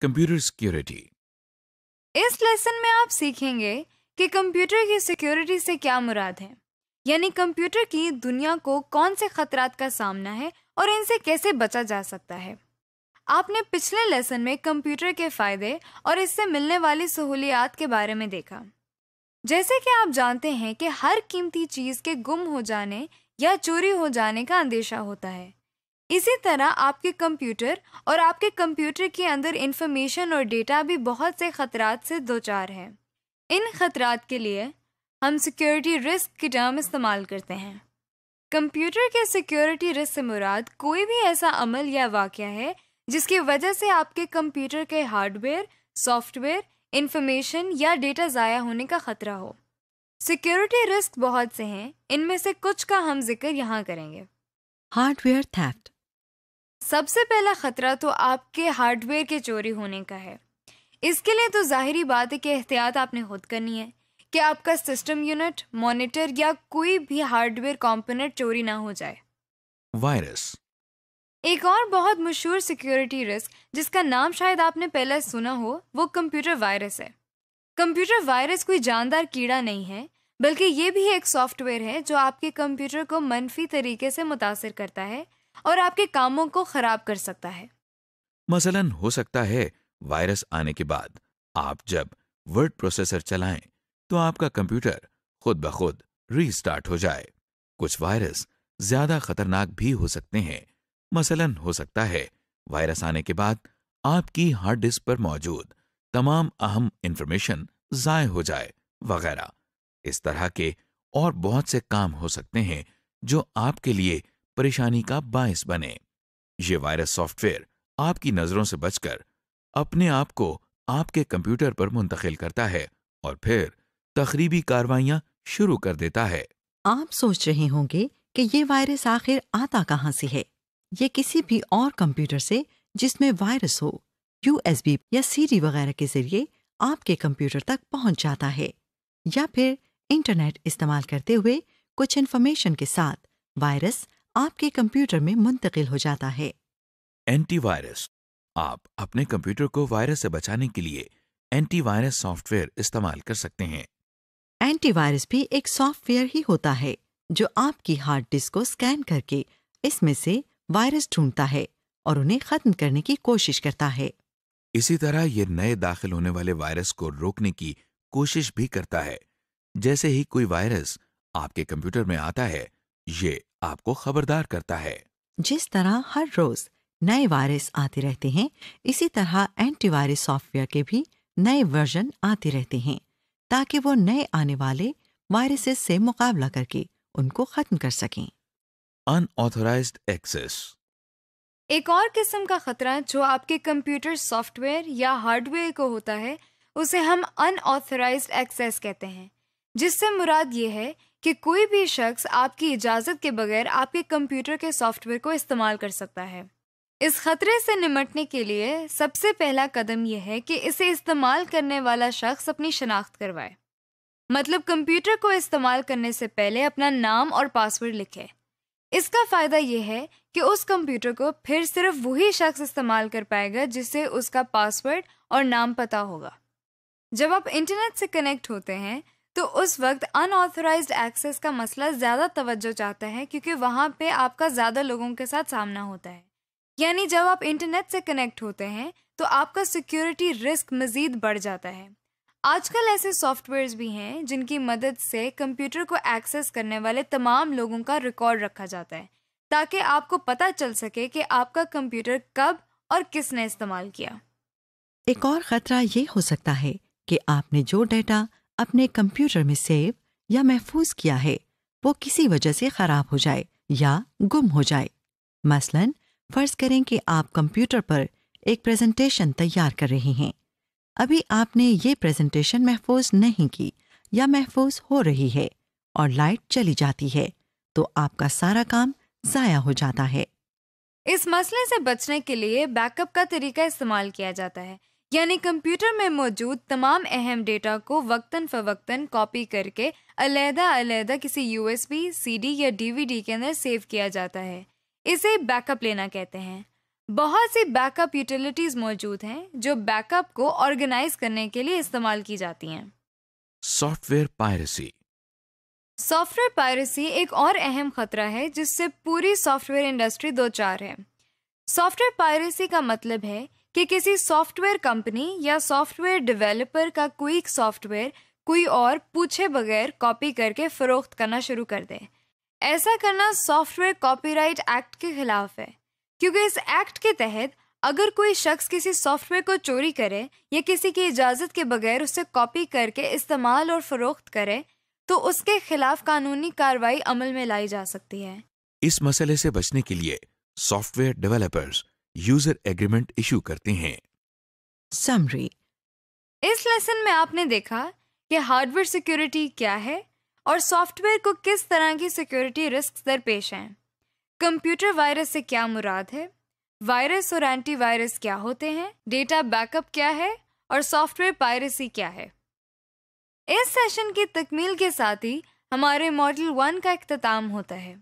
Computer security. इस lesson में आप सीखेंगे कि कंप्यूटर की सिक्योरिटी से क्या मुराद है, यानी कंप्यूटर की दुनिया को कौन से खतरात का सामना है और इनसे कैसे बचा जा सकता है। आपने पिछले लेसन में कंप्यूटर के फायदे और इससे मिलने वाली सहूलियात के बारे में देखा। जैसे कि आप जानते हैं कि हर कीमती चीज के गुम हो जाने या चोरी हो जाने का अंदेशा होता है। इसी तरह आपके कंप्यूटर और आपके कंप्यूटर के अंदर इंफॉर्मेशन और डेटा भी बहुत से खतरात से दोचार है। इन खतरात के लिए हम सिक्योरिटी रिस्क की टर्म इस्तेमाल करते हैं। कंप्यूटर के सिक्योरिटी रिस्क से मुराद कोई भी ऐसा अमल या वाकया है जिसकी वजह से आपके कंप्यूटर के हार्डवेयर, सॉफ्टवेयर, इंफॉर्मेशन या डेटा ज़ाया होने का खतरा हो। सिक्योरिटी रिस्क बहुत से हैं, इनमें से कुछ का हम जिक्र यहाँ करेंगे। Hardware theft. सबसे पहला खतरा तो आपके हार्डवेयर के चोरी होने का है। इसके लिए तो जाहिरी बात है कि एहतियात आपने खुद करनी है कि आपका सिस्टम यूनिट, मॉनिटर या कोई भी हार्डवेयर कंपोनेंट चोरी ना हो जाए। वायरस। एक और बहुत मशहूर सिक्योरिटी रिस्क जिसका नाम शायद आपने पहले सुना हो, वो कंप्यूटर वायरस है। कंप्यूटर वायरस कोई जानदार कीड़ा नहीं है, बल्कि ये भी एक सॉफ्टवेयर है जो आपके कंप्यूटर को मनफी तरीके से मुतासिर करता है और आपके कामों को खराब कर सकता है। मसलन हो सकता है वायरस आने के बाद आप जब वर्ड प्रोसेसर चलाएं तो आपका कंप्यूटर खुद ब खुद रीस्टार्ट हो जाए। कुछ वायरस ज्यादा खतरनाक भी हो सकते हैं। मसलन हो सकता है वायरस आने के बाद आपकी हार्ड डिस्क पर मौजूद तमाम अहम इंफॉर्मेशन ज़ाय हो जाए वगैरह। इस तरह के और बहुत से काम हो सकते हैं जो आपके लिए परेशानी का बायस बने। ये वायरस सॉफ्टवेयर आपकी नजरों से बचकर अपने आप को आपके कंप्यूटर पर मुंतकिल करता है और फिर तखरीबी कार्रवाइयां शुरू कर देता है। आप सोच रहे होंगे कि ये वायरस आखिर आता कहाँ से है। ये किसी भी और कंप्यूटर से जिसमें वायरस हो, USB या CD वगैरह के जरिए आपके कंप्यूटर तक पहुंच जाता है, या फिर इंटरनेट इस्तेमाल करते हुए कुछ इन्फॉर्मेशन के साथ वायरस आपके कंप्यूटर में मुंतकिल हो जाता है। एंटीवायरस। आप अपने कंप्यूटर को वायरस से बचाने के लिए एंटीवायरस सॉफ्टवेयर इस्तेमाल कर सकते हैं। एंटीवायरस भी एक सॉफ्टवेयर ही होता है जो आपकी हार्ड डिस्क को स्कैन करके इसमें से वायरस ढूंढता है और उन्हें खत्म करने की कोशिश करता है। इसी तरह ये नए दाखिल होने वाले वायरस को रोकने की कोशिश भी करता है। जैसे ही कोई वायरस आपके कंप्यूटर में आता है, ये आपको खबरदार करता है। जिस तरह हर रोज नए वायरस आते रहते हैं, इसी तरह एंटीवायरस सॉफ्टवेयर के भी नए वर्जन आते रहते हैं ताकि वो नए आने वाले वायरसेस से मुकाबला करके उनको खत्म कर सकें। Unauthorised access. एक और किस्म का खतरा जो आपके कंप्यूटर सॉफ्टवेयर या हार्डवेयर को होता है, उसे हम अनऑथराइज्ड एक्सेस कहते हैं, जिससे मुराद ये है कि कोई भी शख्स आपकी इजाज़त के बगैर आपके कंप्यूटर के सॉफ्टवेयर को इस्तेमाल कर सकता है। इस खतरे से निपटने के लिए सबसे पहला कदम यह है कि इसे इस्तेमाल करने वाला शख्स अपनी शनाख्त करवाए। मतलब कंप्यूटर को इस्तेमाल करने से पहले अपना नाम और पासवर्ड लिखे। इसका फ़ायदा यह है कि उस कंप्यूटर को फिर सिर्फ वही शख्स इस्तेमाल कर पाएगा जिसे उसका पासवर्ड और नाम पता होगा। जब आप इंटरनेट से कनेक्ट होते हैं तो उस वक्त अनऑथराइज्ड एक्सेस का मसला ज़्यादा तवज्जो चाहता है, क्योंकि वहाँ पे आपका ज़्यादा लोगों के साथ सामना होता है। यानी जब आप इंटरनेट से कनेक्ट होते हैं तो आपका सिक्योरिटी रिस्क मज़ीद बढ़ जाता है। आजकल ऐसे सॉफ्टवेयर्स भी हैं जिनकी मदद से कंप्यूटर को एक्सेस करने वाले तमाम लोगों का रिकॉर्ड रखा जाता है, ताकि आपको पता चल सके कि आपका कंप्यूटर कब और किसने इस्तेमाल किया। एक और खतरा ये हो सकता है कि आपने जो डेटा अपने कंप्यूटर में सेव या महफूज किया है वो किसी वजह से खराब हो जाए या गुम हो जाए। मसलन फर्ज करें कि आप कंप्यूटर पर एक प्रेजेंटेशन तैयार कर रहे हैं। अभी आपने ये प्रेजेंटेशन महफूज नहीं की या महफूज हो रही है और लाइट चली जाती है तो आपका सारा काम ज़ाया हो जाता है। इस मसले से बचने के लिए बैकअप का तरीका इस्तेमाल किया जाता है, यानी कंप्यूटर में मौजूद तमाम अहम डेटा को वक्तन फ़वक्तन कॉपी करके अलग-अलग किसी USB, CD या DVD के अंदर सेव किया जाता है। इसे बैकअप लेना कहते हैं। बहुत सी बैकअप यूटिलिटीज मौजूद हैं जो बैकअप को ऑर्गेनाइज करने के लिए इस्तेमाल की जाती हैं। Software piracy. सॉफ्टवेयर पायरेसी एक और अहम खतरा है जिससे पूरी सॉफ्टवेयर इंडस्ट्री दो चार है। सॉफ्टवेयर पायरेसी का मतलब है कि किसी सॉफ्टवेयर कंपनी या सॉफ्टवेयर डेवलपर का कोई सॉफ्टवेयर कोई और पूछे बगैर कॉपी करके फरोख्त करना शुरू कर दे। ऐसा करना सॉफ्टवेयर कॉपीराइट एक्ट के खिलाफ है, क्योंकि इस एक्ट के तहत अगर कोई शख्स किसी सॉफ्टवेयर को चोरी करे या किसी की इजाज़त के बगैर उसे कॉपी करके इस्तेमाल और फरोख्त करे तो उसके खिलाफ कानूनी कार्रवाई अमल में लाई जा सकती है। इस मसले से बचने के लिए software developers user agreement issue करते हैं। समरी। इस लेसन में आपने देखा कि हार्डवेयर सिक्योरिटी क्या है और सॉफ्टवेयर को किस तरह की सिक्योरिटी रिस्क दरपेश हैं। कंप्यूटर वायरस से क्या मुराद है, वायरस और एंटीवायरस क्या होते हैं, डेटा बैकअप क्या है और सॉफ्टवेयर पायरेसी क्या है। इस सेशन की तकमील के साथ ही हमारे मॉड्यूल 1 का इख्तिताम होता है।